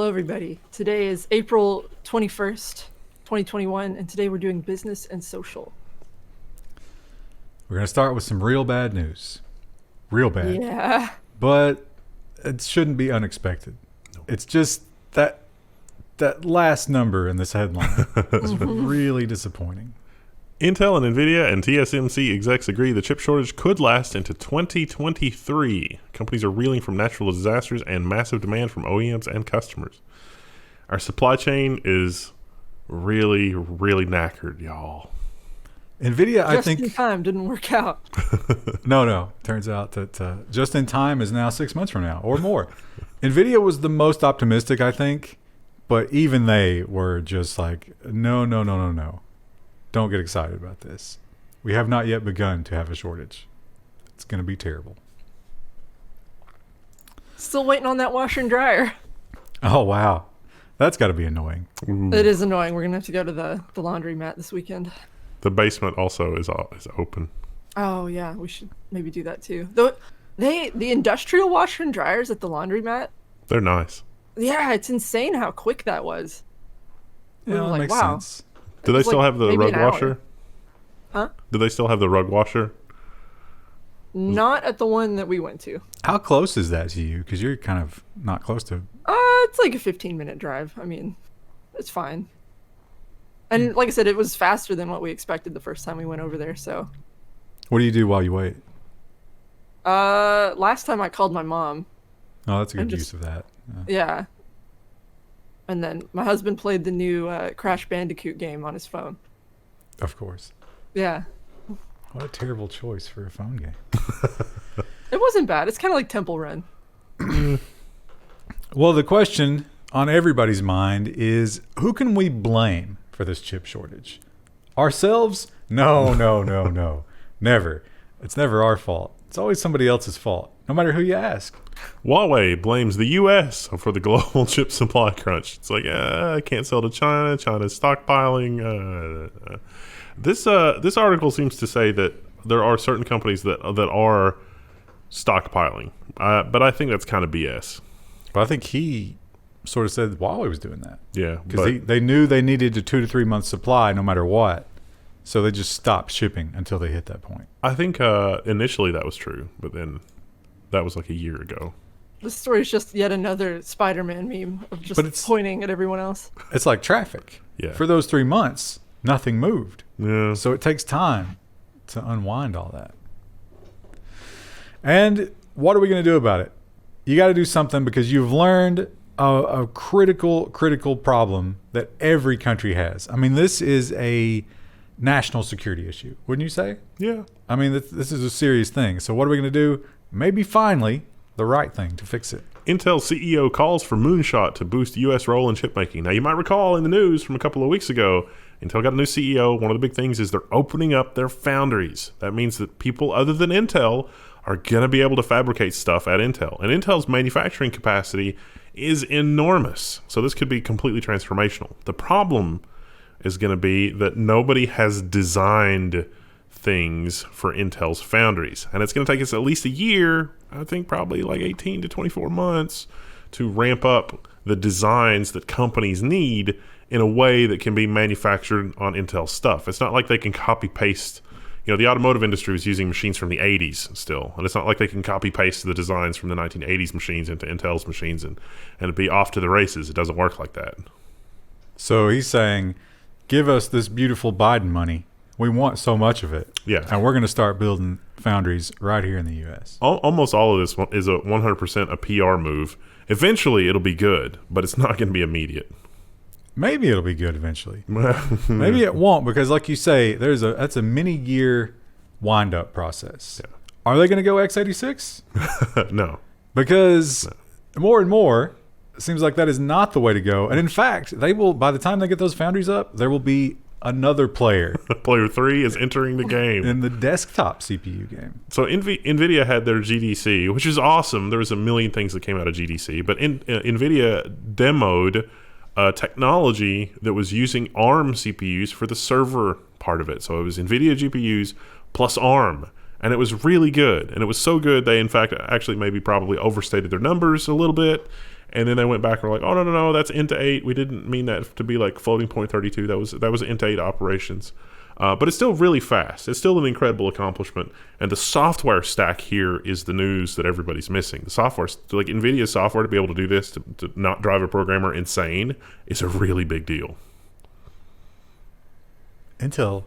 Hello, everybody. Today is April 21st, 2021, and today we're doing business and social. We're going to start with some real bad news. Real bad. Yeah. But it shouldn't be unexpected. It's just that last number in this headline is really disappointing. Intel and Nvidia and TSMC execs agree the chip shortage could last into 2023. Companies are reeling from natural disasters and massive demand from OEMs and customers. Our supply chain is really, really knackered, y'all. Nvidia, I think... Just in time didn't work out. No. Turns out that just in time is now 6 months from now or more. Nvidia was the most optimistic, I think. But even they were just like, no. Don't get excited about this. We have not yet begun to have a shortage. It's going to be terrible. Still waiting on that washer and dryer. Oh, wow. That's got to be annoying. It is annoying. We're going to have to go to the laundromat this weekend. The basement also is open. Oh, yeah. We should maybe do that too. The industrial washer and dryers at the laundromat. They're nice. Yeah, it's insane how quick that was. We Yeah, were that like, makes wow. sense. Do they still have the maybe rug an hour. washer? Huh? Do they still have the rug washer? Not at the one that we went to. How close is that to you? Because you're kind of not close to... It's like a 15-minute drive. I mean, it's fine. And like I said, it was faster than what we expected the first time we went over there, so. What do you do while you wait? Last time I called my mom. Oh, that's a good And use just- of that. Yeah. And then my husband played the new Crash Bandicoot game on his phone. Of course. Yeah. What a terrible choice for a phone game. It wasn't bad. It's kind of like Temple Run. Well, the question on everybody's mind is, who can we blame for this chip shortage? Ourselves? No. Never. It's never our fault. It's always somebody else's fault, no matter who you ask. Huawei blames the U.S. for the global chip supply crunch. It's like, I can't sell to China. China's stockpiling. This article seems to say that there are certain companies that are stockpiling, but I think that's kind of BS. But I think he sort of said Huawei was doing that. Yeah, Because they knew they needed a 2 to 3 month supply no matter what. So they just stopped shipping until they hit that point. I think initially that was true, but then that was like a year ago. This story is just yet another Spider-Man meme of just pointing at everyone else. It's like traffic. Yeah. For those 3 months, nothing moved. Yeah. So it takes time to unwind all that. And what are we going to do about it? You got to do something because you've learned a critical problem that every country has. I mean, this is a national security issue, wouldn't you say? Yeah. I mean, this is a serious thing. So what are we going to do? Maybe finally the right thing to fix it. Intel CEO calls for moonshot to boost U.S. role in chipmaking. Now, you might recall in the news from a couple of weeks ago, Intel got a new CEO. One of the big things is they're opening up their foundries. That means that people other than Intel are going to be able to fabricate stuff at Intel. And Intel's manufacturing capacity is enormous. So this could be completely transformational. The problem is going to be that nobody has designed things for Intel's foundries. And it's going to take us at least a year, I think probably like 18 to 24 months, to ramp up the designs that companies need in a way that can be manufactured on Intel stuff. It's not like they can copy paste. You know, the automotive industry was using machines from the 80s still, and it's not like they can copy paste the designs from the 1980s machines into Intel's machines and it'd be off to the races. It doesn't work like that. So he's saying, give us this beautiful Biden money. We want so much of it. Yeah. And we're going to start building foundries right here in the U.S. Almost all of this is a 100% a PR move. Eventually, it'll be good, but it's not going to be immediate. Maybe it'll be good eventually. Maybe it won't, because like you say, that's a many-year wind-up process. Yeah. Are they going to go x86? No. Because more and more, it seems like that is not the way to go. And in fact, they will. By the time they get those foundries up, there will be another player. Player 3 is entering the game. In the desktop CPU game. So Nvidia had their GDC, which is awesome. There was a million things that came out of GDC, but Nvidia demoed technology that was using ARM CPUs for the server part of it. So it was Nvidia GPUs plus ARM, and it was really good. And it was so good they, in fact, actually maybe probably overstated their numbers a little bit. And then they went back and were like, oh, no, that's int 8. We didn't mean that to be like floating point 32. That was int 8 operations. But it's still really fast. It's still an incredible accomplishment. And the software stack here is the news that everybody's missing. The software, like NVIDIA's software, to be able to do this, to not drive a programmer insane, is a really big deal. Intel,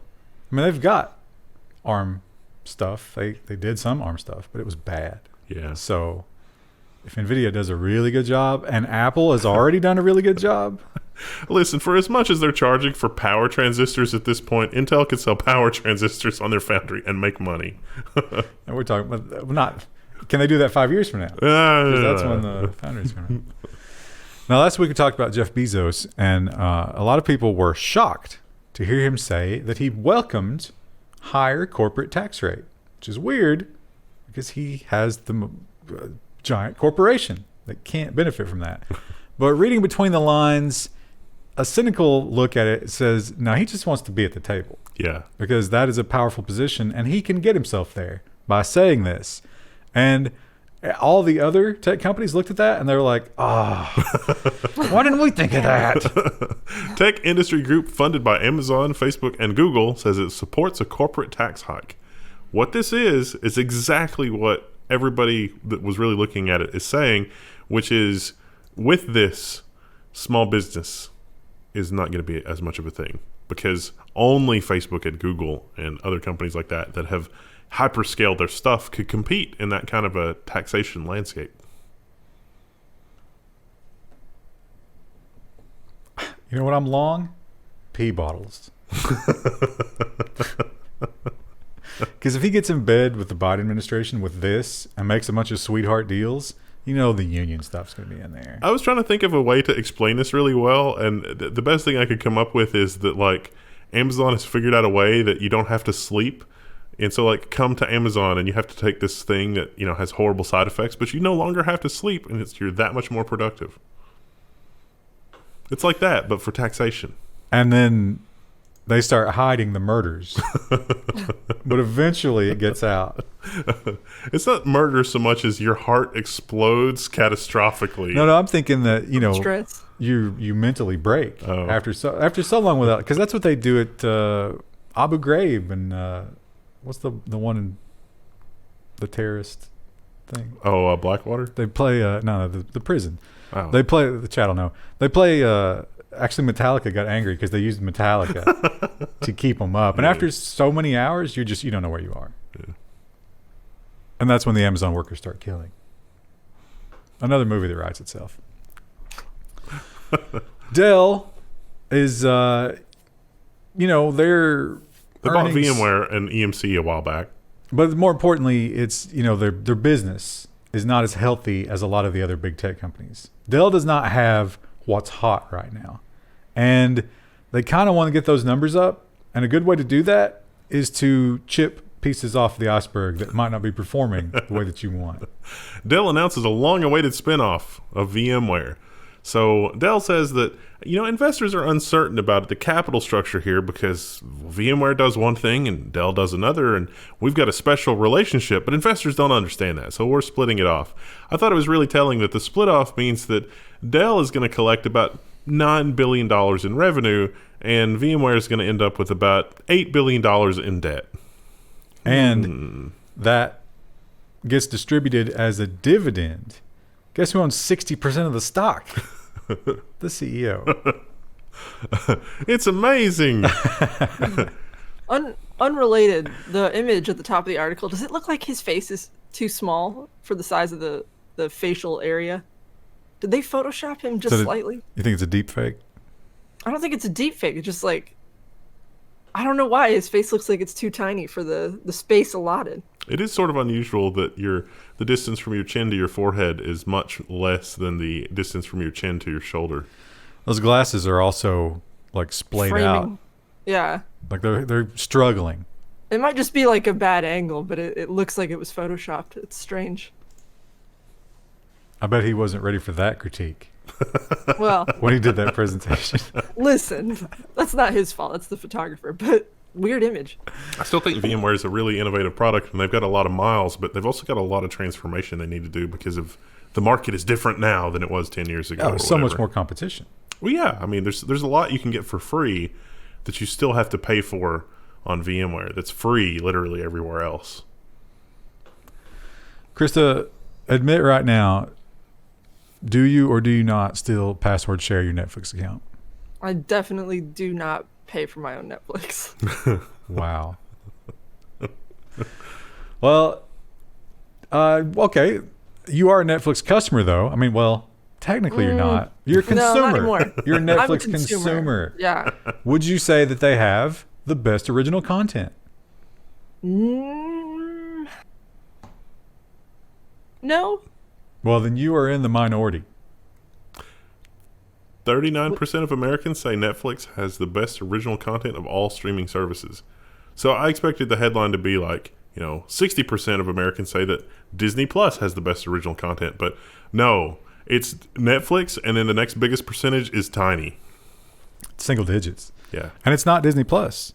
I mean, they've got ARM stuff. They did some ARM stuff, but it was bad. Yeah. So if NVIDIA does a really good job, and Apple has already done a really good job. Listen, for as much as they're charging for power transistors at this point, Intel could sell power transistors on their foundry and make money. And we're talking about not. Can they do that 5 years from now? 'Cause that's when the foundry's going to. Now, last week we talked about Jeff Bezos, and a lot of people were shocked to hear him say that he welcomed higher corporate tax rate, which is weird because he has the giant corporation that can't benefit from that. But reading between the lines, a cynical look at it says, no, he just wants to be at the table. Yeah. Because that is a powerful position, and he can get himself there by saying this. And all the other tech companies looked at that, and they were like, why didn't we think of that? Tech industry group funded by Amazon, Facebook, and Google says it supports a corporate tax hike. What this is exactly what everybody that was really looking at it is saying, which is with this, small business is not going to be as much of a thing because only Facebook and Google and other companies like that have hyperscaled their stuff could compete in that kind of a taxation landscape. You know what I'm long? Pee bottles. Because if he gets in bed with the Biden administration with this and makes a bunch of sweetheart deals, you know the union stuff's going to be in there. I was trying to think of a way to explain this really well, and the best thing I could come up with is that, like, Amazon has figured out a way that you don't have to sleep. And so, like, come to Amazon and you have to take this thing that, you know, has horrible side effects, but you no longer have to sleep, and you're that much more productive. It's like that, but for taxation. And then they start hiding the murders. But eventually it gets out. It's not murder so much as your heart explodes catastrophically. No, I'm thinking that, you know, Stress. you mentally break after so long without, because that's what they do at Abu Ghraib and what's the one in the terrorist thing? Oh, Blackwater? They play the prison. Oh. They play the chat. I don't know. They play. Actually, Metallica got angry because they used Metallica to keep them up. And after so many hours, you don't know where you are. Yeah. And that's when the Amazon workers start killing. Another movie that writes itself. Dell is, they bought VMware and EMC a while back. But more importantly, it's, their business is not as healthy as a lot of the other big tech companies. Dell does not have what's hot right now. And they kind of want to get those numbers up. And a good way to do that is to chip pieces off the iceberg that might not be performing the way that you want. Dell announces a long-awaited spinoff of VMware. So Dell says that, investors are uncertain about the capital structure here because VMware does one thing and Dell does another, and we've got a special relationship, but investors don't understand that, so we're splitting it off. I thought it was really telling that the split off means that Dell is going to collect about $9 billion in revenue, and VMware is going to end up with about $8 billion in debt. And that gets distributed as a dividend. Guess who owns 60% of the stock? The CEO. It's amazing. Unrelated, the image at the top of the article, does it look like his face is too small for the size of the facial area? Did they Photoshop him just slightly? You think it's a deep fake? I don't think it's a deep fake. It's just like, I don't know why his face looks like it's too tiny for the space allotted. It is sort of unusual that the distance from your chin to your forehead is much less than the distance from your chin to your shoulder. Those glasses are also like splayed out. Yeah. Like they're struggling. It might just be like a bad angle, but it looks like it was Photoshopped. It's strange. I bet he wasn't ready for that critique. Well, when he did that presentation. Listen, that's not his fault. That's the photographer. But weird image. I still think VMware is a really innovative product, and they've got a lot of miles, but they've also got a lot of transformation they need to do because of the market is different now than it was 10 years ago. Oh, there's so much more competition. Well, yeah. I mean, there's a lot you can get for free that you still have to pay for on VMware. That's free literally everywhere else. Krista, admit right now, do you or do you not still password share your Netflix account? I definitely do not pay for my own Netflix. Wow. Well, okay. You are a Netflix customer, though. I mean, well, technically you're not. You're a consumer. No, not anymore. You're a I'm Netflix a consumer. Yeah. Would you say that they have the best original content? No. Well, then you are in the minority. 39% of Americans say Netflix has the best original content of all streaming services. So I expected the headline to be like, 60% of Americans say that Disney Plus has the best original content. But no, it's Netflix, and then the next biggest percentage is tiny. Single digits. Yeah. And it's not Disney Plus.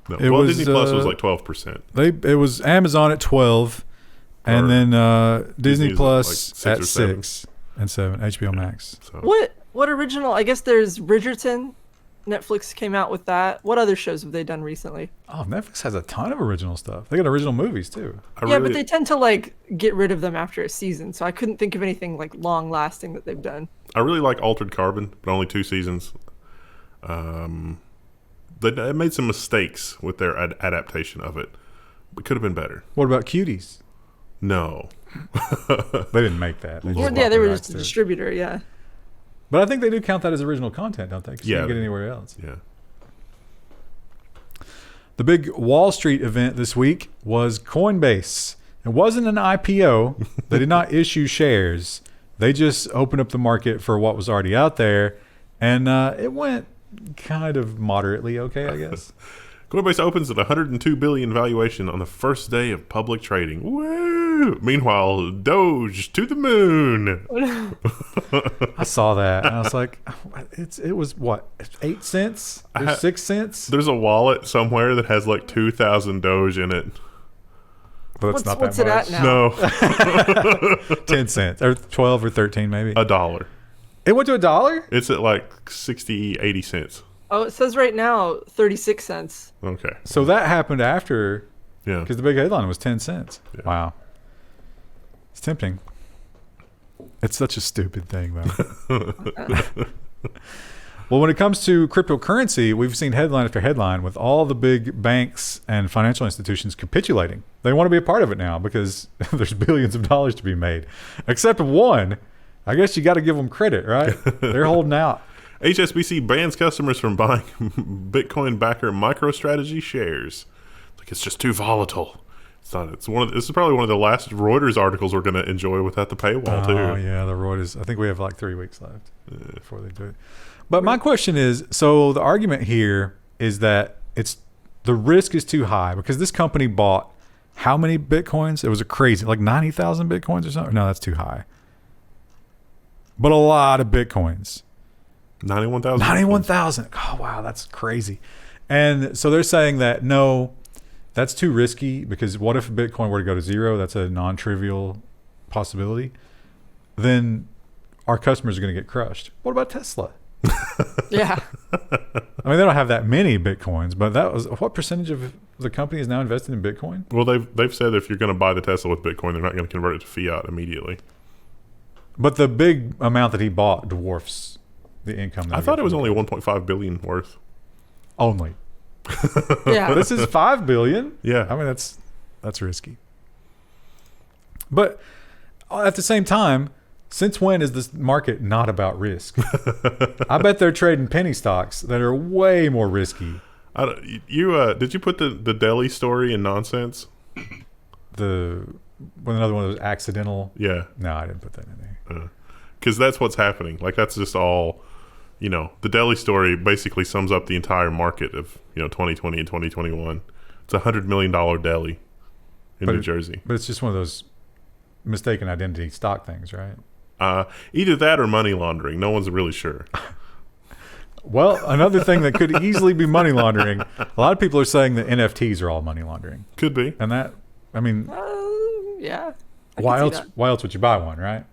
No. It Well, was, Disney Plus was like 12%. It was Amazon at 12, and then Disney Disney's Plus like at 6 or 7. 6 and 7. HBO Max. So. What original? I guess there's Bridgerton. Netflix came out with that. What other shows have they done recently? Oh, Netflix has a ton of original stuff. They got original movies too. But they tend to get rid of them after a season. So I couldn't think of anything long lasting that they've done. I really like Altered Carbon, but only 2 seasons. They made some mistakes with their adaptation of it. It could have been better. What about Cuties? No. They didn't make that. They They were just a distributor, yeah. But I think they do count that as original content, don't they? Because you Yeah. don't get anywhere else. Yeah. The big Wall Street event this week was Coinbase. It wasn't an IPO. They did not issue shares. They just opened up the market for what was already out there. And it went kind of moderately okay, I guess. Coinbase opens at $102 billion valuation on the first day of public trading. Woo! Meanwhile, Doge to the moon. I saw that and I was like, it was what, 8 cents or 6 cents? There's a wallet somewhere that has like 2,000 Doge in it. But it's not what's that it much. at now? No, 10 cents or 12 or 13 maybe. $1. It went to $1? It's at like 60, 80 cents. Oh, it says right now 36 cents. Okay. So that happened after, Yeah. because the big headline was 10 cents. Yeah. Wow. It's tempting. It's such a stupid thing, though. Well, when it comes to cryptocurrency, we've seen headline after headline with all the big banks and financial institutions capitulating. They want to be a part of it now because there's billions of dollars to be made. Except one. I guess you got to give them credit, right? They're holding out. HSBC bans customers from buying Bitcoin backer MicroStrategy shares. It's just too volatile. It's not. This is probably one of the last Reuters articles we're going to enjoy without the paywall too. Oh yeah, the Reuters. I think we have like 3 weeks left before they do it. But my question is, so the argument here is that the risk is too high because this company bought how many Bitcoins? It was a crazy, like 90,000 Bitcoins or something. No, that's too high. But a lot of Bitcoins. 91,000. 91,000. Oh, wow. That's crazy. And so they're saying that, no, that's too risky because what if Bitcoin were to go to zero? That's a non-trivial possibility. Then our customers are going to get crushed. What about Tesla? Yeah. I mean, they don't have that many Bitcoins, but that was what percentage of the company is now invested in Bitcoin? Well, they've said if you're going to buy the Tesla with Bitcoin, they're not going to convert it to fiat immediately. But the big amount that he bought dwarfs the income. I thought it was only 1.5 billion worth. Only. Yeah. This is 5 billion. Yeah. I mean, that's risky. But at the same time, since when is this market not about risk? I bet they're trading penny stocks that are way more risky. Did you put the deli story in nonsense? When another one of those accidental. Yeah. No, I didn't put that in there. Because that's what's happening. Like that's just all, the deli story basically sums up the entire market of 2020 and 2021. It's a $100 million deli in New Jersey. But it's just one of those mistaken identity stock things, right? Either that or money laundering. No one's really sure. Well, another thing that could easily be money laundering. A lot of people are saying that NFTs are all money laundering. Could be. And that, I mean, Yeah. why else would you buy one, right?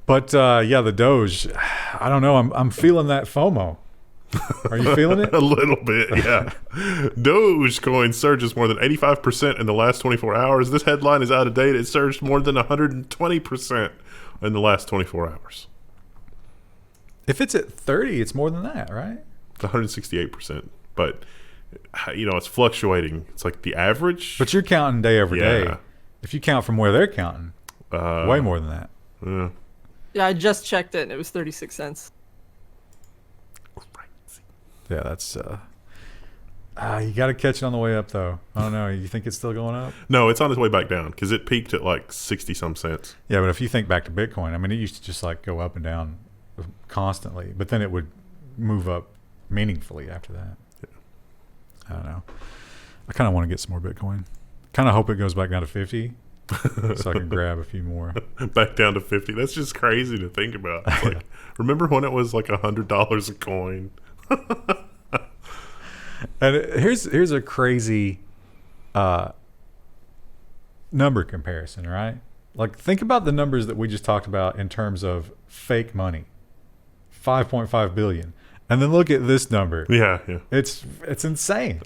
But yeah, the Doge. I don't know. I'm feeling that FOMO. Are you feeling it? A little bit, yeah. Dogecoin surges more than 85% in the last 24 hours. This headline is out of date. It surged more than 120% in the last 24 hours. If it's at 30, it's more than that, right? It's 168%. But, it's fluctuating. It's like the average. But you're counting day over Yeah. day. If you count from where they're counting, way more than that. Yeah. Yeah, I just checked it and it was 36 cents. Yeah, that's you got to catch it on the way up, though. I don't know. You think it's still going up? No, it's on its way back down because it peaked at like 60-some cents. Yeah, but if you think back to Bitcoin, I mean, it used to just like go up and down constantly, but then it would move up meaningfully after that. Yeah. I don't know. I kind of want to get some more Bitcoin. Kind of hope it goes back down to 50 so I can grab a few more. Back down to 50. That's just crazy to think about. It's like, remember when it was like $100 a coin? And here's a crazy number comparison, right? Like, think about the numbers that we just talked about in terms of fake money, 5.5 billion, and then look at this number. Yeah. It's insane.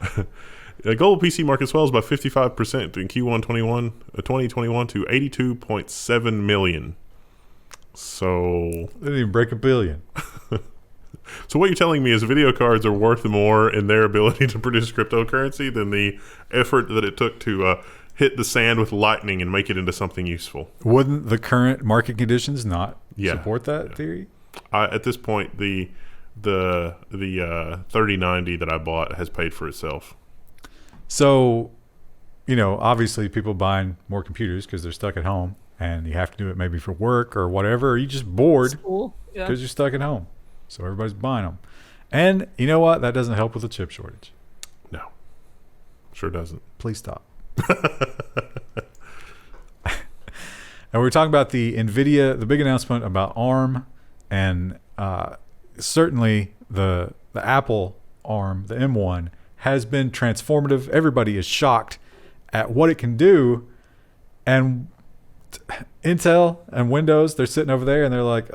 The global PC market swells by 55% in Q1 2021 to 82.7 million. So They didn't even break a billion. So what you're telling me is video cards are worth more in their ability to produce cryptocurrency than the effort that it took to hit the sand with lightning and make it into something useful. Wouldn't the current market conditions not Yeah. support that theory? At this point, the 3090 that I bought has paid for itself. So, obviously people buying more computers because they're stuck at home, and you have to do it maybe for work or whatever, or you just bored School. Yeah. because you're stuck at home. So everybody's buying them. And you know what? That doesn't help with the chip shortage. No, sure doesn't. Please stop. And we're talking about the Nvidia, the big announcement about ARM, and certainly the Apple ARM, the M1, has been transformative. Everybody is shocked at what it can do. And Intel and Windows, they're sitting over there and they're like,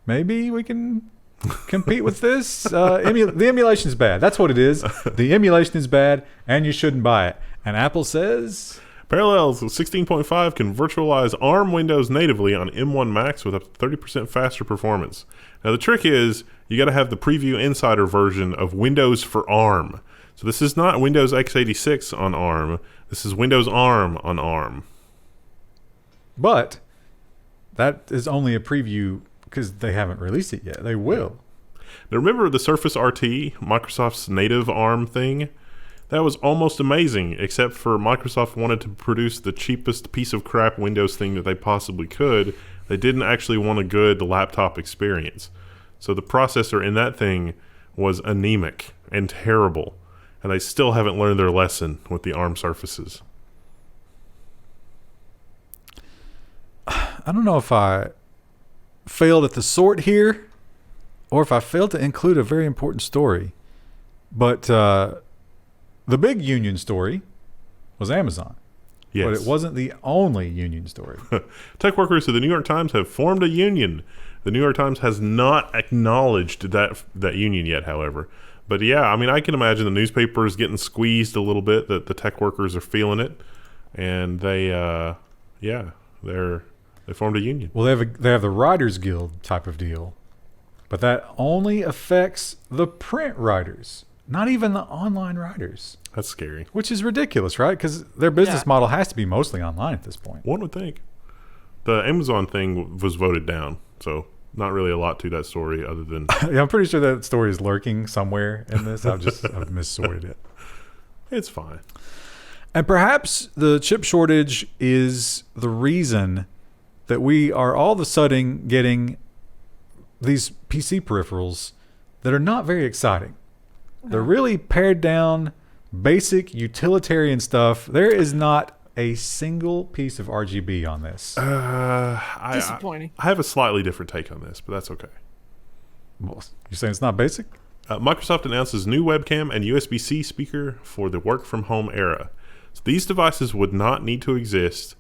maybe we can compete with this. The emulation is bad. That's what it is. The emulation is bad, and you shouldn't buy it. And Apple says Parallels 16.5 can virtualize ARM Windows natively on M1 Macs with up to 30% faster performance. Now the trick is you got to have the Preview Insider version of Windows for ARM. So this is not Windows x86 on ARM. This is Windows ARM on ARM. but that is only a preview because they haven't released it yet. They will. Now remember the Surface RT, Microsoft's native ARM thing? That was almost amazing, except for Microsoft wanted to produce the cheapest piece of crap Windows thing that they possibly could. They didn't actually want a good laptop experience. So the processor in that thing was anemic and terrible. And they still haven't learned their lesson with the ARM Surfaces. I don't know if I failed at the sort here or if I failed to include a very important story. But the big union story was Amazon. Yes. But it wasn't the only union story. Tech workers at the New York Times have formed a union. The New York Times has not acknowledged that union yet, however. But yeah, I mean, I can imagine the newspaper is getting squeezed a little bit, that the tech workers are feeling it. And they formed a union. Well, they have the Writers Guild type of deal. But that only affects the print writers, not even the online writers. That's scary. Which is ridiculous, right? Because their business model has to be mostly online at this point. One would think. The Amazon thing was voted down, so not really a lot to that story other than... Yeah, I'm pretty sure that story is lurking somewhere in this. I've missorted it. It's fine. And perhaps the chip shortage is the reason that we are all of a sudden getting these PC peripherals that are not very exciting. They're really pared down, basic utilitarian stuff. There is not a single piece of RGB on this. Disappointing. I have a slightly different take on this, but that's okay. Well, you're saying it's not basic? Microsoft announces new webcam and USB-C speaker for the work-from-home era. So these devices would not need to exist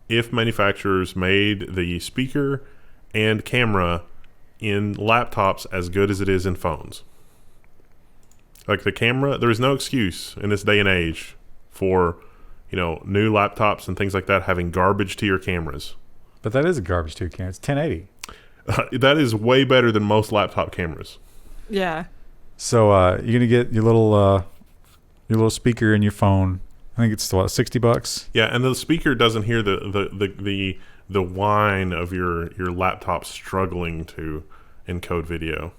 if manufacturers made the speaker and camera in laptops as good as it is in phones. Like the camera, there is no excuse in this day and age for, new laptops and things like that having garbage tier cameras. But that is a garbage tier camera. It's 1080. That is way better than most laptop cameras. Yeah. So you're gonna get your little speaker in your phone. I think it's what, $60. Yeah, and the speaker doesn't hear the whine of your laptop struggling to encode video.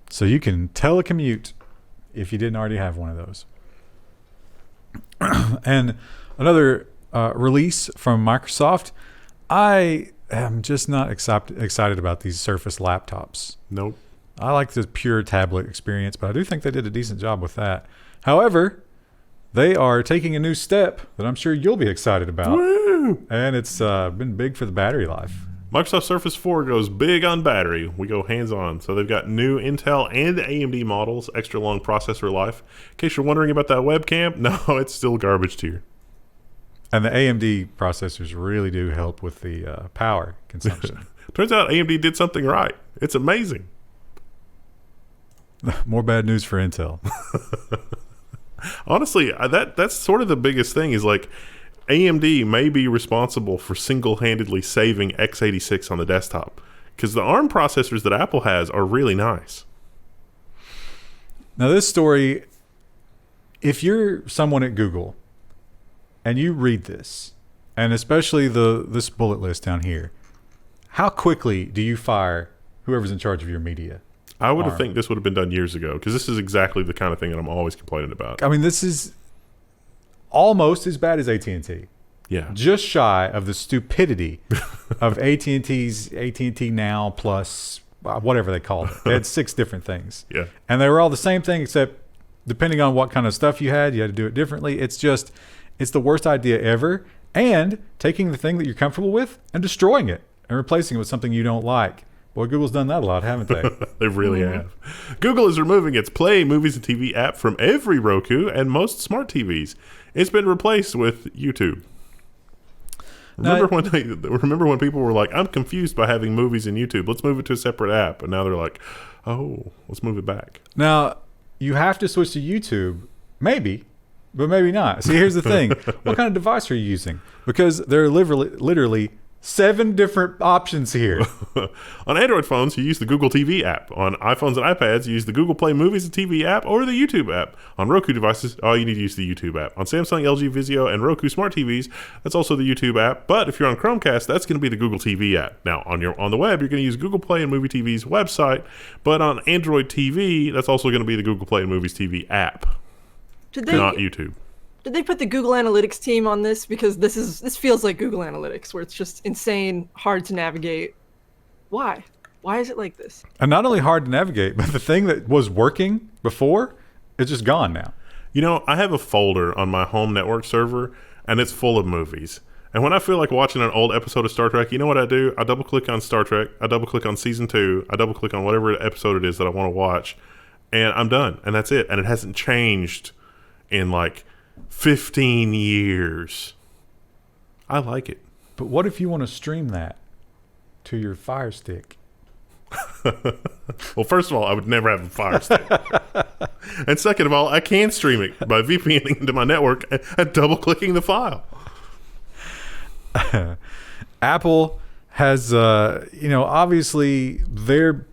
So you can telecommute if you didn't already have one of those. And another release from Microsoft. I am just not excited about these Surface laptops. Nope. I like the pure tablet experience, but I do think they did a decent job with that. However, they are taking a new step that I'm sure you'll be excited about. Woo! And it's been big for the battery life. Microsoft Surface 4 goes big on battery. We go hands-on. So they've got new Intel and AMD models, extra long processor life. In case you're wondering about that webcam, no, it's still garbage tier. And the AMD processors really do help with the power consumption. Turns out AMD did something right. It's amazing. More bad news for Intel. Honestly, that's sort of the biggest thing is like AMD may be responsible for single-handedly saving x86 on the desktop because the ARM processors that Apple has are really nice. Now, this story, if you're someone at Google and you read this, and especially this bullet list down here, how quickly do you fire whoever's in charge of your media? I would have think this would have been done years ago because this is exactly the kind of thing that I'm always complaining about. I mean, this is almost as bad as AT&T. Yeah. Just shy of the stupidity of AT&T's AT&T Now plus whatever they called it. They had 6 different things. Yeah. And they were all the same thing except depending on what kind of stuff you had to do it differently. It's the worst idea ever. And taking the thing that you're comfortable with and destroying it and replacing it with something you don't like. Boy, Google's done that a lot, haven't they? They really have. Google is removing its Play Movies and TV app from every Roku and most smart TVs. It's been replaced with YouTube. Remember when people were like, I'm confused by having movies in YouTube. Let's move it to a separate app. And now they're like, oh, let's move it back. Now, you have to switch to YouTube. Maybe, but maybe not. See, here's the thing. What kind of device are you using? Because there are literally 7 different options here. On Android phones, you use the Google TV app. On iPhones and iPads, you use the Google Play Movies and TV app or the YouTube app. On Roku devices, you need to use the YouTube app. On Samsung, LG, Vizio, and Roku smart TVs, that's also the YouTube app. But if you're on Chromecast, that's going to be the Google TV app. Now, on the web, you're going to use Google Play and Movie TV's website. But on Android TV, that's also going to be the Google Play and Movies TV app, not YouTube. Did they put the Google Analytics team on this? Because this feels like Google Analytics, where it's just insane, hard to navigate. Why? Why is it like this? And not only hard to navigate, but the thing that was working before is just gone now. I have a folder on my home network server, and it's full of movies. And when I feel like watching an old episode of Star Trek, you know what I do? I double-click on Star Trek. I double-click on Season 2. I double-click on whatever episode it is that I want to watch. And I'm done. And that's it. And it hasn't changed in like 15 years. I like it. But what if you want to stream that to your Fire Stick? Well, first of all, I would never have a Fire Stick. And second of all, I can stream it by VPNing into my network and double-clicking the file. Apple has, obviously their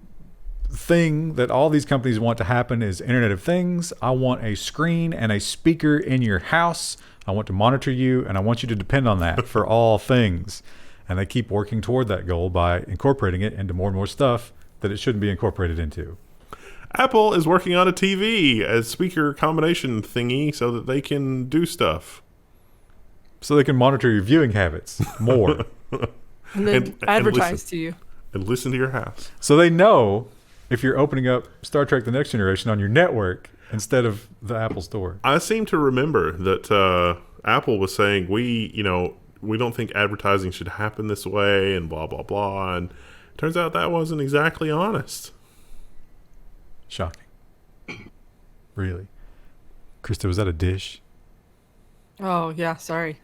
thing that all these companies want to happen is Internet of Things. I want a screen and a speaker in your house. I want to monitor you, and I want you to depend on that for all things. And they keep working toward that goal by incorporating it into more and more stuff that it shouldn't be incorporated into. Apple is working on a TV, a speaker combination thingy, so that they can do stuff. So they can monitor your viewing habits more. And then advertise to you. And listen to your house. So they know if you're opening up Star Trek The Next Generation on your network instead of the Apple Store. I seem to remember that Apple was saying, we don't think advertising should happen this way and blah, blah, blah. And turns out that wasn't exactly honest. Shocking. Really. Krista, was that a dish? Oh, yeah, sorry.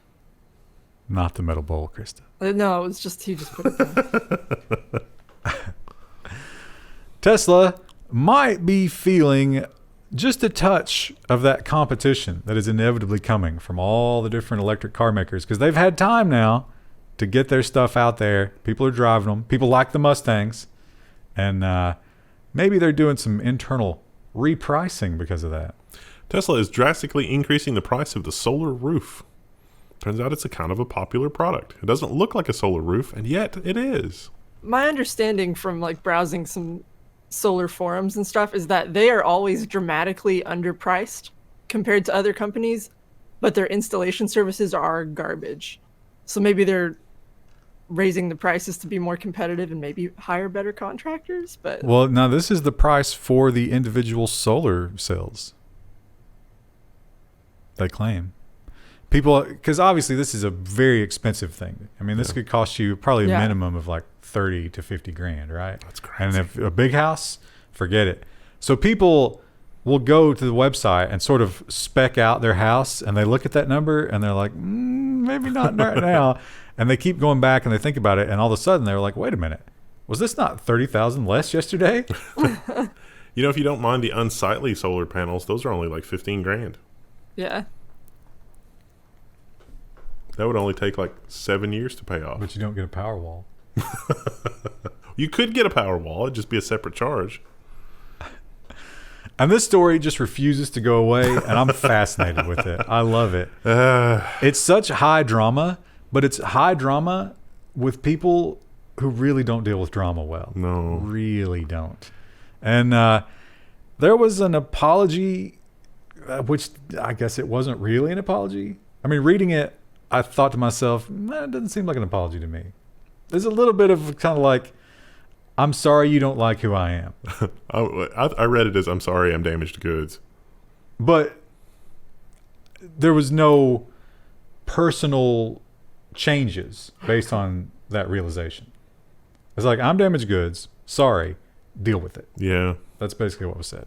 not the metal bowl, Krista. No, it was just he just put it down. Tesla might be feeling just a touch of that competition that is inevitably coming from all the different electric car makers, because they've had time now to get their stuff out there. People are driving them. People like the Mustangs. And maybe they're doing some internal repricing because of that. Tesla is drastically increasing the price of the solar roof. Turns out it's a kind of a popular product. It doesn't look like a solar roof, and yet it is. My understanding from like browsing some solar forums and stuff is that they are always dramatically underpriced compared to other companies, but their installation services are garbage. So maybe they're raising the prices to be more competitive and maybe hire better contractors. But Well, now this is the price for the individual solar cells, they claim. People, because obviously this is a very expensive thing. I mean, this could cost you probably a minimum of like 30 to 50 grand, right? That's crazy. And if a big house, forget it. So people will go to the website and sort of spec out their house, and they look at that number and they're like, maybe not right now. And they keep going back and they think about it, and all of a sudden they're like, wait a minute, was this not 30,000 less yesterday? You know, if you don't mind the unsightly solar panels, those are only like 15 grand. yeah, That would only take like 7 years to pay off. But you don't get a power wall. You could get a power wall. It'd just be a separate charge. And this story just refuses to go away, and I'm fascinated with it. I love it. It's such high drama, but it's high drama with people who really don't deal with drama well. No. Really don't. And there was an apology, which I guess it wasn't really an apology. I mean, reading it, I thought to myself, it doesn't seem like an apology to me. There's a little bit of kind of like, I'm sorry you don't like who I am. I read it as, I'm sorry, I'm damaged goods. But there was no personal changes based on that realization. It's like, I'm damaged goods. Sorry. Deal with it. Yeah. That's basically what was said.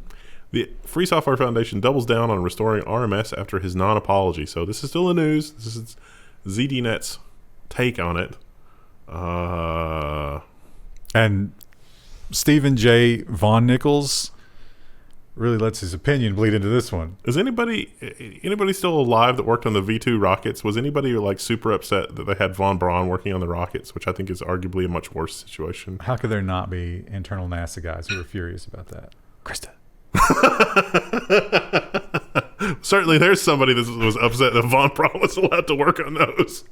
The Free Software Foundation doubles down on restoring RMS after his non-apology. So this is still in the news. This is ZDNet's take on it. And Stephen J. Von Nichols really lets his opinion bleed into this one. Is anybody still alive that worked on the V2 rockets? Was anybody like super upset that they had Von Braun working on the rockets, which I think is arguably a much worse situation? How could there not be internal NASA guys who were furious about that? Krista. Certainly there's somebody that was upset that Von Braun was allowed to work on those.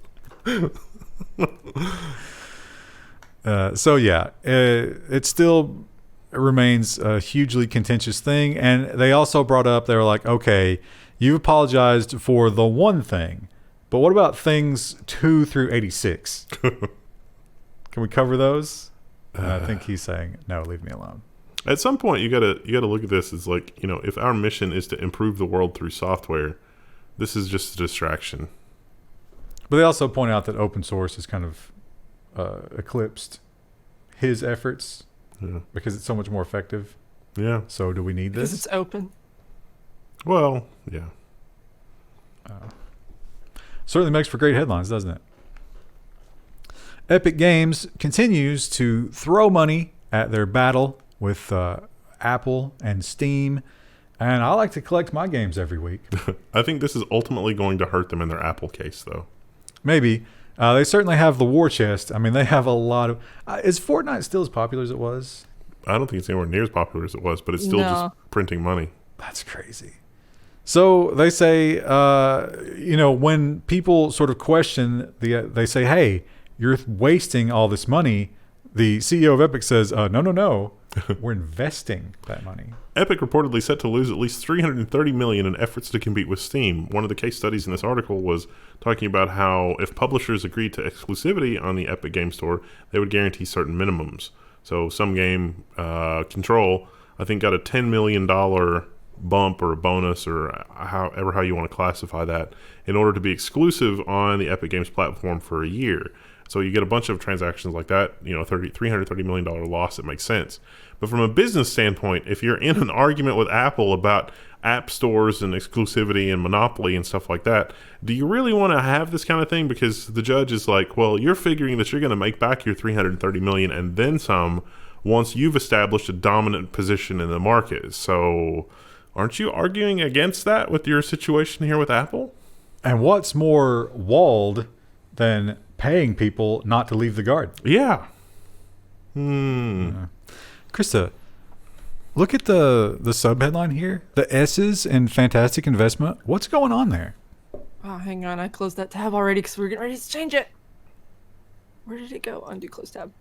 So yeah, it still remains a hugely contentious thing. And they also brought up, they were like, okay, you've apologized for the one thing, but what about things 2 through 86? Can we cover those? I think he's saying, no, leave me alone. At some point, you gotta look at this as like, you know, if our mission is to improve the world through software, this is just a distraction. But they also point out that open source has kind of eclipsed his efforts because it's so much more effective. Yeah. So do we need this? because it's open. Well, yeah. Certainly makes for great headlines, doesn't it? Epic Games continues to throw money at their battle with Apple and Steam. And I like to collect my games every week. I think this is ultimately going to hurt them in their Apple case, though. Maybe. They certainly have the war chest. I mean, they have a lot of... is Fortnite still as popular as it was? I don't think it's anywhere near as popular as it was, but it's still just printing money. That's crazy. So they say, when people sort of question, they say, hey, you're wasting all this money. The CEO of Epic says, no. We're investing that money. Epic reportedly set to lose at least $330 million in efforts to compete with Steam. One of the case studies in this article was talking about how if publishers agreed to exclusivity on the Epic Game Store, they would guarantee certain minimums. So some game, Control, I think got a $10 million bump or a bonus or how you want to classify that in order to be exclusive on the Epic Games platform for a year. So you get a bunch of transactions like that, $330 million loss, it makes sense. But from a business standpoint, if you're in an argument with Apple about, app stores and exclusivity and monopoly and stuff like that. Do you really want to have this kind of thing? Because the judge is like, well, you're figuring that you're going to make back your $330 million and then some once you've established a dominant position in the market. So aren't you arguing against that with your situation here with Apple? And what's more walled than paying people not to leave the garden? Yeah. Krista, look at the sub headline here. The S's in fantastic investment. What's going on there? Oh, hang on. I closed that tab already because we were getting ready to change it. Where did it go? Undo close tab.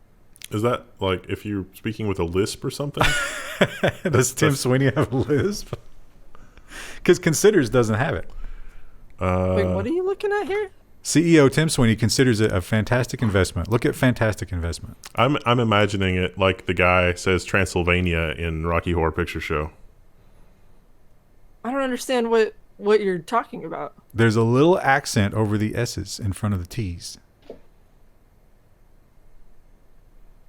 Is that like if you're speaking with a lisp or something? Does Tim Sweeney have a lisp? Because Considers doesn't have it. Wait, what are you looking at here? CEO Tim Sweeney considers it a fantastic investment. Look at fantastic investment. I'm imagining it like the guy says Transylvania in Rocky Horror Picture Show. I don't understand what you're talking about. There's a little accent over the S's in front of the T's.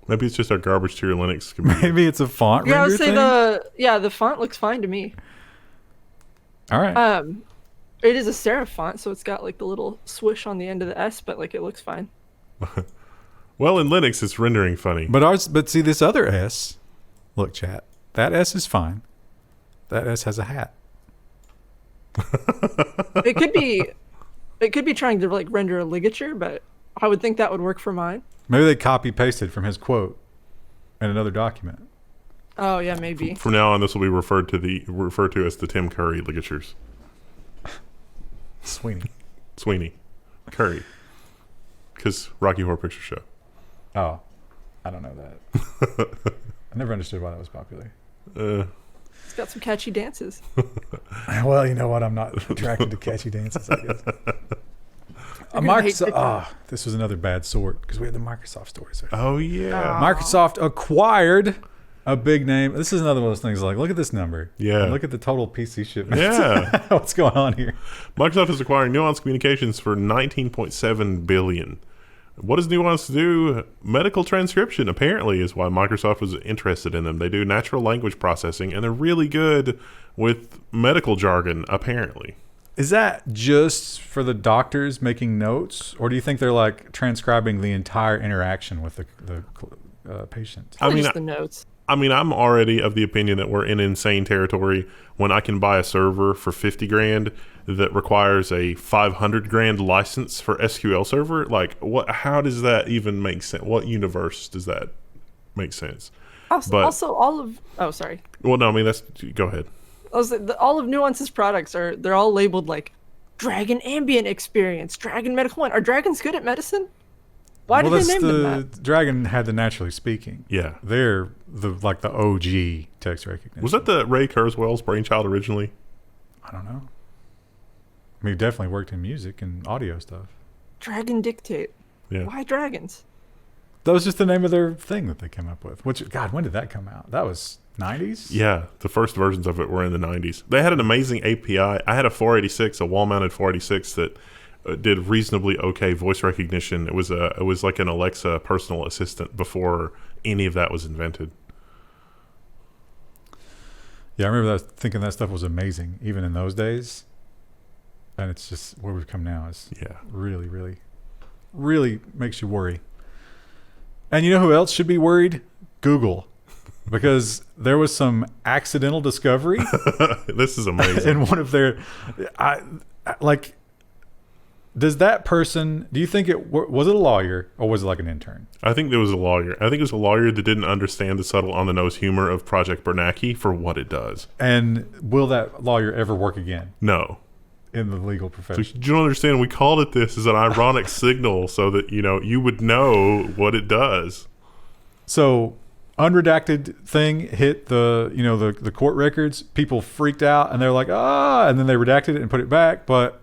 Maybe it's just our garbage tier Linux community. Maybe it's a font Yeah, I render would say thing? the font looks fine to me. All right. It is a serif font, so it's got like the little swoosh on the end of the S, but like it looks fine. Well, in Linux, it's rendering funny. But see this other S. Look, chat. That S is fine. That S has a hat. It could be trying to like render a ligature, but I would think that would work for mine. Maybe they copy pasted from his quote in another document. Oh yeah, maybe. From now on, this will be referred to as the Tim Curry ligatures. Sweeney. Curry. Because Rocky Horror Picture Show. Oh, I don't know that. I never understood why that was popular. It's got some catchy dances. Well, you know what? I'm not attracted to catchy dances, I guess. This was another bad sort because we had the Microsoft stories. Oh, yeah. Microsoft acquired a big name. This is another one of those things like, look at this number. Yeah. And look at the total PC shipments. Yeah. What's going on here? Microsoft is acquiring Nuance Communications for $19.7 billion. What does Nuance do? Medical transcription, apparently, is why Microsoft was interested in them. They do natural language processing, and they're really good with medical jargon, apparently. Is that just for the doctors making notes, or do you think they're like transcribing the entire interaction with the patient? I mean, just the notes. I mean, I'm already of the opinion that we're in insane territory when I can buy a server for $50,000 that requires a $500,000 license for SQL server. Like, what? How does that even make sense? What universe does that make sense? Also, all of sorry. Well, no, I mean go ahead. All of Nuance's products they're all labeled like Dragon Ambient Experience, Dragon Medical One. Are dragons good at medicine? Why did they name them that? Dragon had the naturally speaking. Yeah. They're the OG text recognition. Was that the Ray Kurzweil's brainchild originally? I don't know. I mean, he definitely worked in music and audio stuff. Dragon Dictate. Yeah. Why dragons? That was just the name of their thing that they came up with. Which, God, when did that come out? That was 90s? Yeah, the first versions of it were in the 90s. They had an amazing API. I had a 486, a wall-mounted 486 that did reasonably okay voice recognition. It was like an Alexa personal assistant before any of that was invented. Yeah, I remember thinking that stuff was amazing, even in those days. And it's just where we've come now is really, really, really makes you worry. And you know who else should be worried? Google. Because there was some accidental discovery. This is amazing. In one of their... Does that person... Do you think was it a lawyer or was it like an intern? I think there was a lawyer. I think it was a lawyer that didn't understand the subtle on-the-nose humor of Project Bernanke for what it does. And will that lawyer ever work again? No. In the legal profession. So you don't understand. We called it this as an ironic signal so that, you would know what it does. So... unredacted thing hit the court records. People freaked out and they're like, and then they redacted it and put it back, but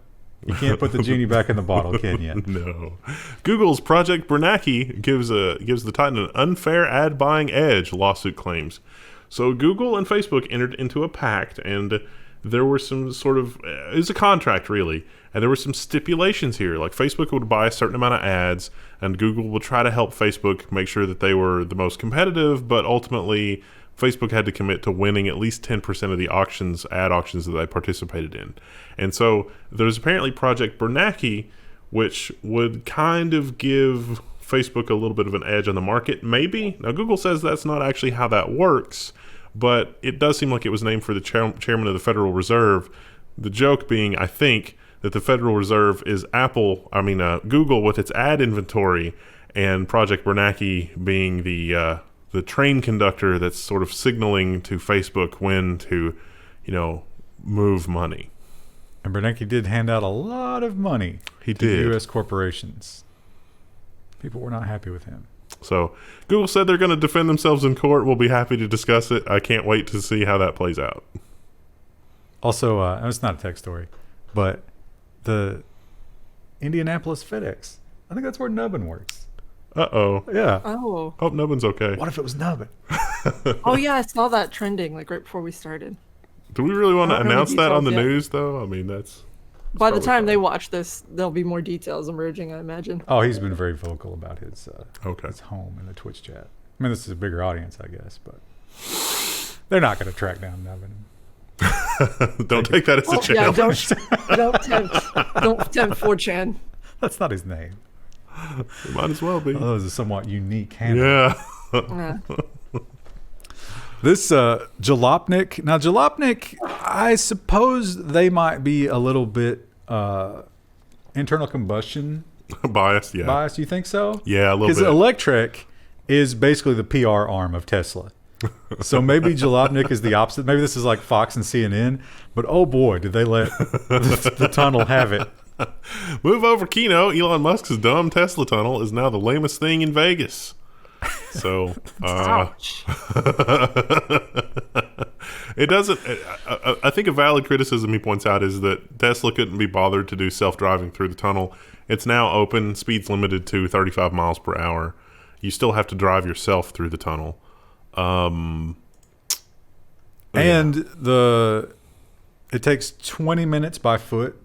you can't put the genie back in the bottle, can you? No. Google's Project Bernanke gives the Titan an unfair ad buying edge, lawsuit claims. So Google and Facebook entered into a pact, and there were some sort of it was a contract really, and there were some stipulations here. Like Facebook would buy a certain amount of ads, and Google would try to help Facebook make sure that they were the most competitive, but ultimately Facebook had to commit to winning at least 10% of the ad auctions that they participated in. And so there's apparently Project Bernanke, which would kind of give Facebook a little bit of an edge on the market, maybe. Now, Google says that's not actually how that works, but it does seem like it was named for the chairman of the Federal Reserve. The joke being, I think, that the Federal Reserve is Google with its ad inventory, and Project Bernanke being the train conductor that's sort of signaling to Facebook when to, move money. And Bernanke did hand out a lot of money to U.S. corporations. People were not happy with him. So Google said they're going to defend themselves in court. We'll be happy to discuss it. I can't wait to see how that plays out. Also, it's not a tech story, but the Indianapolis FedEx, I think that's where Nubbin works. Uh-oh. Yeah. Oh. Hope Nubbin's okay. What if it was Nubbin? Oh, yeah, I saw that trending like right before we started. Do we really want to announce that on the details yet. news, though? I mean, that's By the probably time fine. they watch this, there'll be more details emerging, I imagine. Oh, he's been very vocal about his Okay. his home in the Twitch chat. I mean, this is a bigger audience, I guess, but they're not going to track down Nubbin. Don't take that as a Yeah, challenge. don't tempt 4chan. That's not his name. It might as well be. Oh, this is a somewhat unique handle. Yeah. Yeah. This Jalopnik. Now, Jalopnik, I suppose they might be a little bit internal combustion Biased, yeah. biased. You think so? Yeah, a little Because bit. electric is basically the PR arm of Tesla. So maybe Jalopnik is the opposite. Maybe this is like Fox and CNN. But oh boy, did they let the tunnel have it. Move over, Kino. Elon Musk's dumb Tesla tunnel is now the lamest thing in Vegas. So, Ouch. it doesn't. I think a valid criticism he points out is that Tesla couldn't be bothered to do self-driving through the tunnel. It's now open. Speed's limited to 35 miles per hour. You still have to drive yourself through the tunnel. And it takes 20 minutes by foot,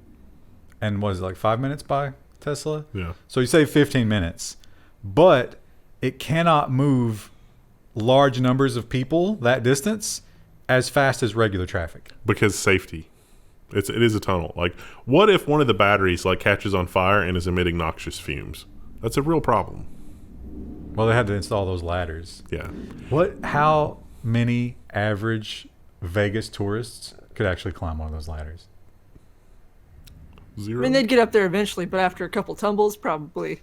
and what is it, like 5 minutes by Tesla? Yeah. So you save 15 minutes, but it cannot move large numbers of people that distance as fast as regular traffic. Because safety. It is a tunnel. Like, what if one of the batteries catches on fire and is emitting noxious fumes? That's a real problem. Well, they had to install those ladders. Yeah. How many average Vegas tourists could actually climb one of those ladders? Zero. I mean, they'd get up there eventually, but after a couple tumbles, probably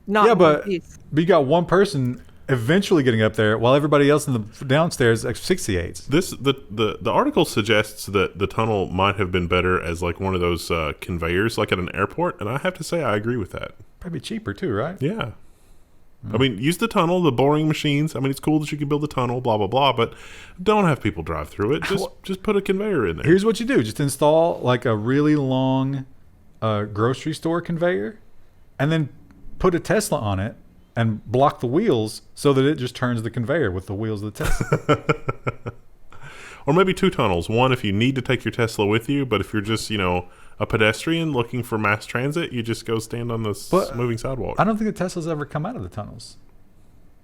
not. Yeah, in one but piece. you got one person eventually getting up there while everybody else in the downstairs asphyxiates. The article suggests that the tunnel might have been better as one of those conveyors, like at an airport, and I have to say I agree with that. Probably cheaper too, right? Yeah. I mean, use the tunnel, the boring machines. I mean, it's cool that you can build a tunnel, blah, blah, blah, but don't have people drive through it. Just put a conveyor in there. Here's what you do. Just install a really long grocery store conveyor and then put a Tesla on it and block the wheels so that it just turns the conveyor with the wheels of the Tesla. Or maybe two tunnels. One if you need to take your Tesla with you, but if you're just, a pedestrian looking for mass transit, you just go stand on this moving sidewalk. I don't think the Teslas ever come out of the tunnels.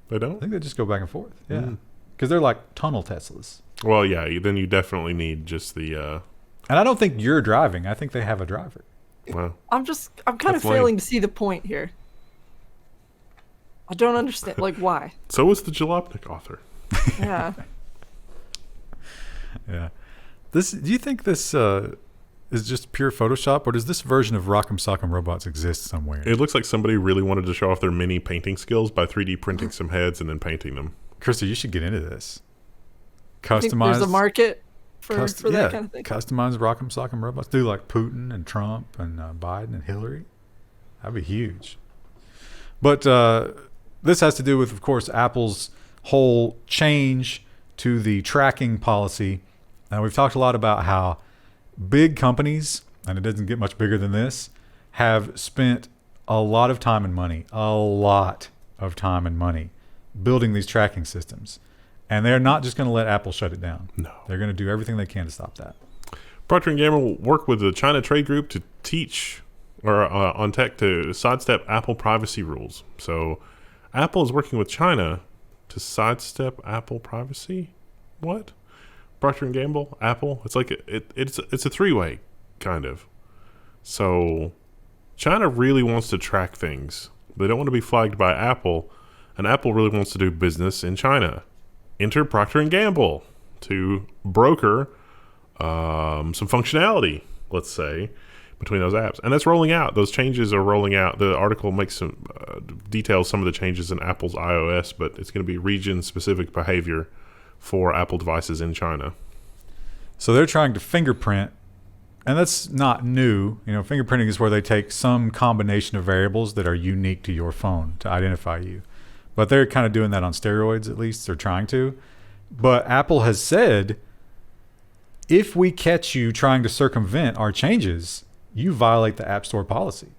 They I don't? think they just go back and forth. Yeah. Because they're like tunnel Teslas. Well, yeah, then you definitely need just the... And I don't think you're driving. I think they have a driver. well, I'm kind of That's lame. failing to see the point here. I don't understand, why? so is the Jalopnik author. Yeah. Yeah. Do you think this is just pure Photoshop, or does this version of Rock'em Sock'em Robots exist somewhere? It looks like somebody really wanted to show off their mini painting skills by 3D printing some heads and then painting them. Krista, you should get into this. I think there's a market for yeah, that kind of thing. Customize Rock'em Sock'em Robots. Do like Putin and Trump and Biden and Hillary. That'd be huge. But this has to do with, of course, Apple's whole change to the tracking policy. Now, we've talked a lot about how big companies, and it doesn't get much bigger than this, have spent a lot of time and money building these tracking systems. And they're not just going to let Apple shut it down. No. They're going to do everything they can to stop that. Procter & Gamble will work with the China Trade Group to teach on tech to sidestep Apple privacy rules. So Apple is working with China to sidestep Apple privacy what? Procter and Gamble, Apple. It's like it's a three-way kind of. So China really wants to track things. They don't want to be flagged by Apple, and Apple really wants to do business in China. Enter Procter and Gamble to broker some functionality, let's say, between those apps, and that's rolling out. Those changes are rolling out. The article makes some details some of the changes in Apple's iOS, but it's going to be region-specific behavior for Apple devices in China. So they're trying to fingerprint, and that's not new. Fingerprinting is where they take some combination of variables that are unique to your phone to identify you. But they're kind of doing that on steroids, at least. They're trying to. But Apple has said, if we catch you trying to circumvent our changes, you violate the App Store policy.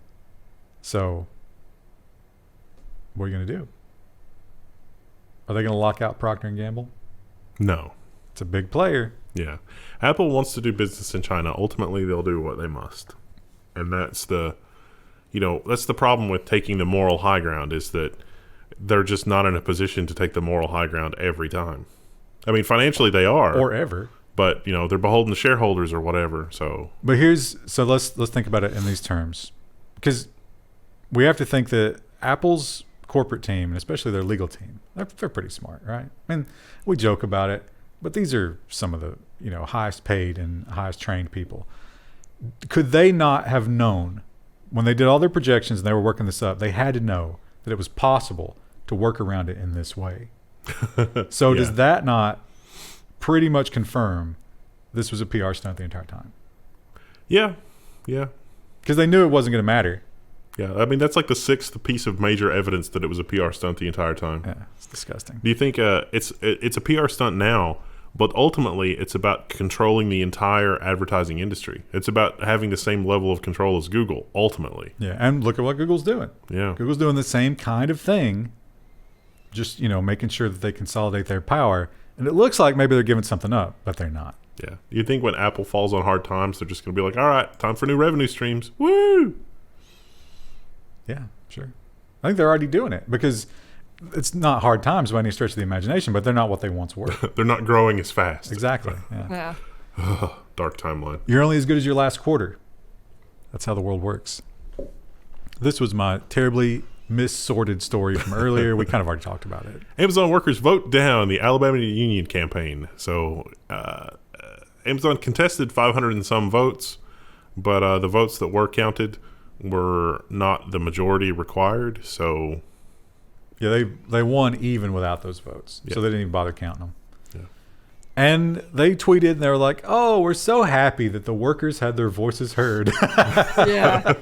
So what are you going to do? Are they going to lock out Procter & Gamble? No. It's a big player. Yeah. Apple wants to do business in China. Ultimately, they'll do what they must. And that's the problem with taking the moral high ground, is that they're just not in a position to take the moral high ground every time. I mean, financially they are. Or ever. But, they're beholden to shareholders or whatever. So let's think about it in these terms. Because we have to think that Apple's corporate team, and especially their legal team, they're pretty smart, right? I mean, we joke about it, but these are some of the highest paid and highest trained people. Could they not have known when they did all their projections and they were working this up? They had to know that it was possible to work around it in this way. So does that not pretty much confirm this was a PR stunt the entire time? Yeah. Because they knew it wasn't going to matter. Yeah, I mean, that's like the sixth piece of major evidence that it was a PR stunt the entire time. Yeah, it's disgusting. Do you think it's a PR stunt now, but ultimately it's about controlling the entire advertising industry? It's about having the same level of control as Google, ultimately. Yeah, and look at what Google's doing. Yeah. Google's doing the same kind of thing, just, making sure that they consolidate their power. And it looks like maybe they're giving something up, but they're not. Yeah. You think when Apple falls on hard times, they're just going to be like, all right, time for new revenue streams. Woo! Yeah, sure. I think they're already doing it, because it's not hard times by any stretch of the imagination, but they're not what they once were. They're not growing as fast. Exactly. Yeah. Dark timeline. You're only as good as your last quarter. That's how the world works. This was my terribly missorted story from earlier. We kind of already talked about it. Amazon workers vote down the Alabama union campaign. So Amazon contested 500 and some votes, but the votes that were counted were not the majority required. So yeah, they won even without those votes. Yeah. So they didn't even bother counting them. Yeah. And they tweeted and they were like, "Oh, we're so happy that the workers had their voices heard." Yeah.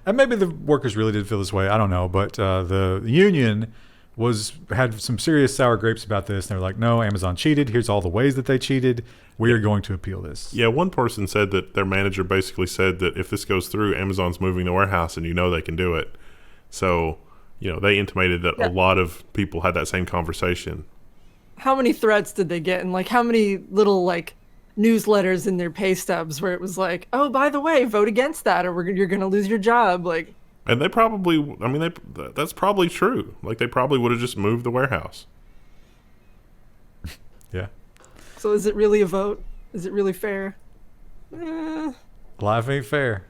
And maybe the workers really did feel this way. I don't know. But the union had some serious sour grapes about this. And they were like, no, Amazon cheated. Here's all the ways that they cheated. We are going to appeal this. Yeah, one person said that their manager basically said that if this goes through, Amazon's moving the warehouse and they can do it. So, they intimated that a lot of people had that same conversation. How many threats did they get? And how many little newsletters in their pay stubs where it was like, oh, by the way, vote against that or you're going to lose your job. And they probably, that's probably true. They probably would have just moved the warehouse. Yeah. So is it really a vote? Is it really fair? Life ain't fair.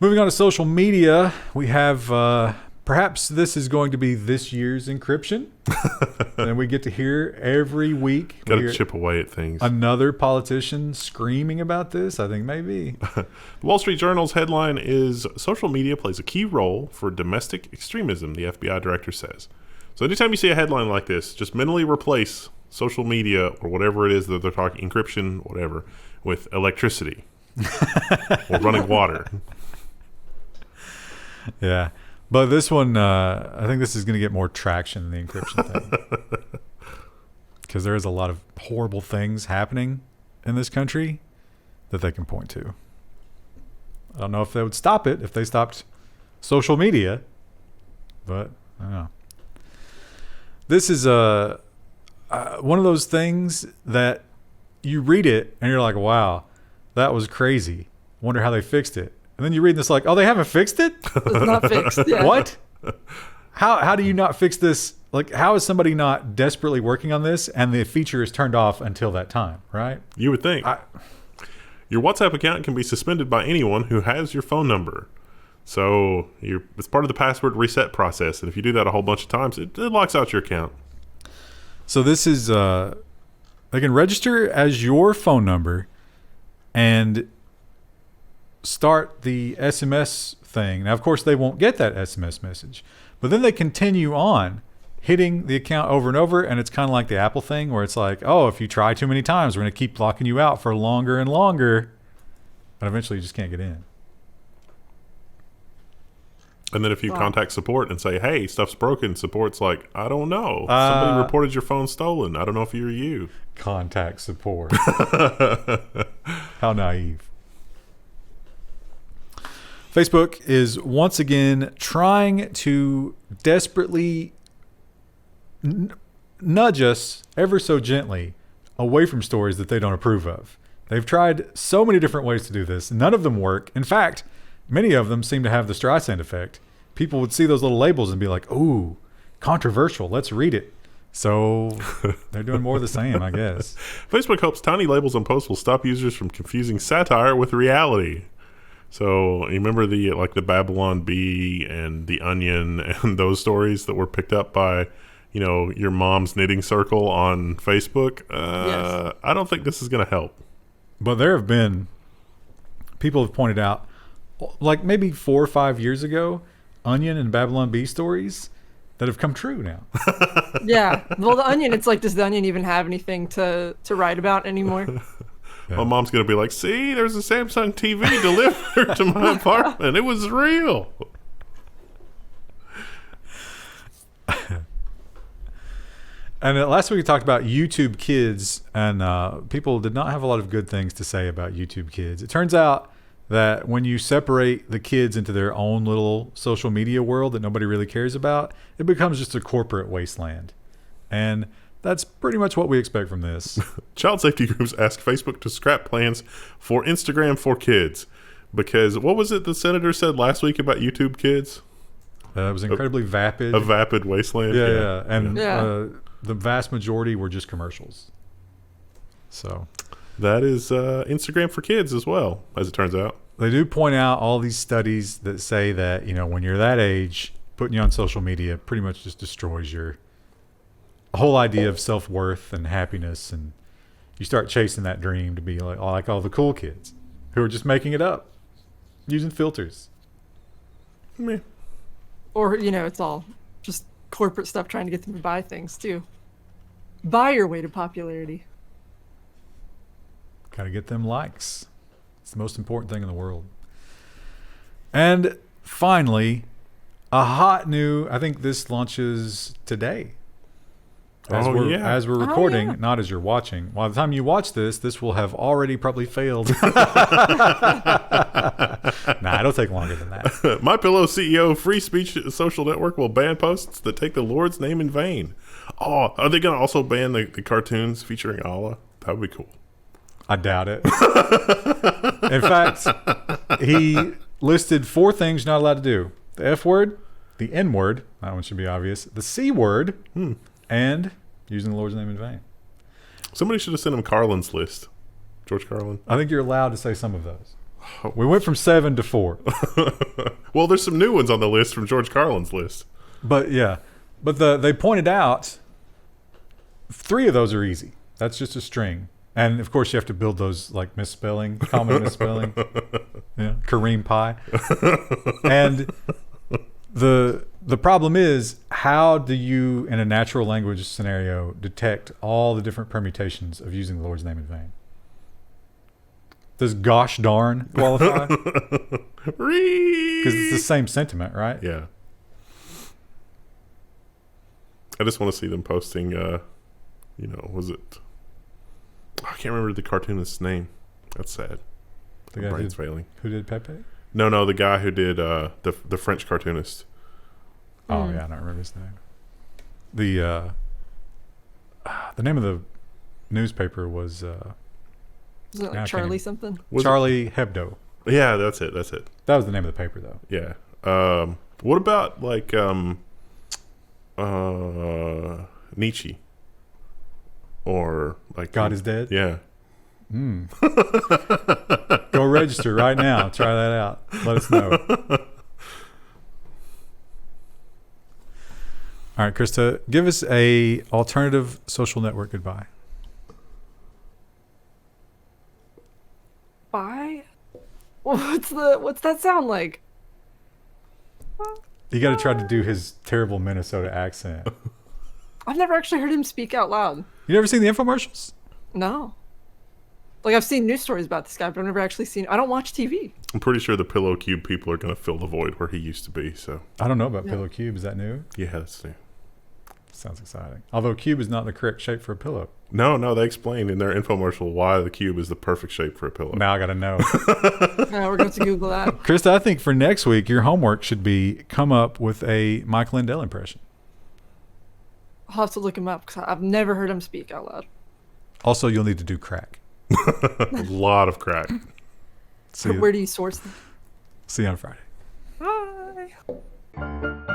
Moving on to social media, we have perhaps this is going to be this year's encryption. And we get to hear every week. Got to chip away at things. Another politician screaming about this, I think maybe. The Wall Street Journal's headline is, social media plays a key role for domestic extremism, the FBI director says. So anytime you see a headline like this, just mentally replace social media or whatever it is that they're talking, encryption, whatever, with electricity or running water. Yeah. But this one, I think this is going to get more traction than the encryption thing. Because there is a lot of horrible things happening in this country that they can point to. I don't know if they would stop it if they stopped social media, but I don't know. This is one of those things that you read it and you're like, wow, that was crazy. Wonder how they fixed it. And then you read this like, oh, they haven't fixed it? It's not fixed. Yeah. What? How do you not fix this like, how is somebody not desperately working on this and the feature is turned off until that time, right? You would think. Your WhatsApp account can be suspended by anyone who has your phone number. So it's part of the password reset process. And if you do that a whole bunch of times, it locks out your account. So this is, they can register as your phone number and start the SMS thing. Now, of course, they won't get that SMS message, but then they continue on hitting the account over and over. And it's kind of like the Apple thing where it's like, oh, if you try too many times, we're going to keep locking you out for longer and longer. And eventually you just can't get in. And then if you contact support and say, hey, stuff's broken, support's like, I don't know. Somebody reported your phone stolen. I don't know if you're you. Contact support. How naive. Facebook is once again trying to desperately nudge us ever so gently away from stories that they don't approve of. They've tried so many different ways to do this. None of them work. In fact, many of them seem to have the Streisand effect. People would see those little labels and be like, ooh, controversial, let's read it. So they're doing more of the same, I guess. Facebook hopes tiny labels on posts will stop users from confusing satire with reality. So you remember the Babylon Bee and the Onion and those stories that were picked up by, your mom's knitting circle on Facebook? Yes. I don't think this is going to help. But there have been, people have pointed out, like maybe 4 or 5 years ago, Onion and Babylon Bee stories that have come true now. Yeah. Well, the Onion, it's like, does the Onion even have anything to write about anymore? Yeah. My mom's going to be like, see, there's a Samsung TV delivered to my apartment. It was real. And last week we talked about YouTube Kids, and people did not have a lot of good things to say about YouTube Kids. It turns out that when you separate the kids into their own little social media world that nobody really cares about, it becomes just a corporate wasteland. And that's pretty much what we expect from this. Child safety groups ask Facebook to scrap plans for Instagram for kids. Because what was it the senator said last week about YouTube Kids? It was incredibly vapid. A vapid wasteland. Yeah. And Yeah. The vast majority were just commercials. So that is Instagram for kids as well, as it turns out. They do point out all these studies that say that, when you're that age, putting you on social media pretty much just destroys your whole idea of self-worth and happiness, and you start chasing that dream to be like all the cool kids who are just making it up using filters. Meh. Or, it's all just corporate stuff trying to get them to buy things too. Buy your way to popularity. Gotta get them likes. It's the most important thing in the world. And finally, a hot new, I think this launches today. As we're recording, not as you're watching. By the time you watch this will have already probably failed. Nah, it'll take longer than that. MyPillow CEO free speech social network will ban posts that take the Lord's name in vain. Oh, are they going to also ban the cartoons featuring Allah? That would be cool. I doubt it. In fact, he listed 4 things you're not allowed to do. The F word, the N word, that one should be obvious, the C word, and using the Lord's name in vain. Somebody should have sent him Carlin's list. George Carlin. I think you're allowed to say some of those. We went from 7 to 4. Well, there's some new ones on the list from George Carlin's list. But yeah. But they pointed out 3 of those are easy. That's just a string. And of course you have to build those like misspelling, common misspelling. Yeah. Kareem pie. And the problem is, how do you, in a natural language scenario, detect all the different permutations of using the Lord's name in vain? Does gosh darn qualify? Because it's the same sentiment, right? Yeah. I just want to see them posting, was it? I can't remember the cartoonist's name. That's sad. The My guy brain's failing. Who did Pepe? No, the guy who did the French cartoonist. Oh yeah, I don't remember his name. The name of the newspaper was Isn't it like Charlie something? Charlie Hebdo. Yeah, that's it. That was the name of the paper, though. Yeah. What about like Nietzsche. Or like God is dead? Yeah. Go register right now. Try that out. Let us know. All right, Krista, give us a alternative social network goodbye. Bye. What's that sound like? You got to try to do his terrible Minnesota accent. I've never actually heard him speak out loud. You never seen the infomercials? No. Like, I've seen news stories about this guy, but I've never actually seen. I don't watch TV. I'm pretty sure the Pillow Cube people are going to fill the void where he used to be. So I don't know about Pillow Cube. Is that new? yeah, that's new. Sounds exciting. Although cube is not the correct shape for a pillow. No, they explained in their infomercial why the cube is the perfect shape for a pillow. Now I got to know. We're going to Google that. Krista, I think for next week, your homework should be come up with a Mike Lindell impression. I'll have to look him up because I've never heard him speak out loud. Also, you'll need to do crack. A lot of crack. See you, Where do you source them? see you on Friday. Bye.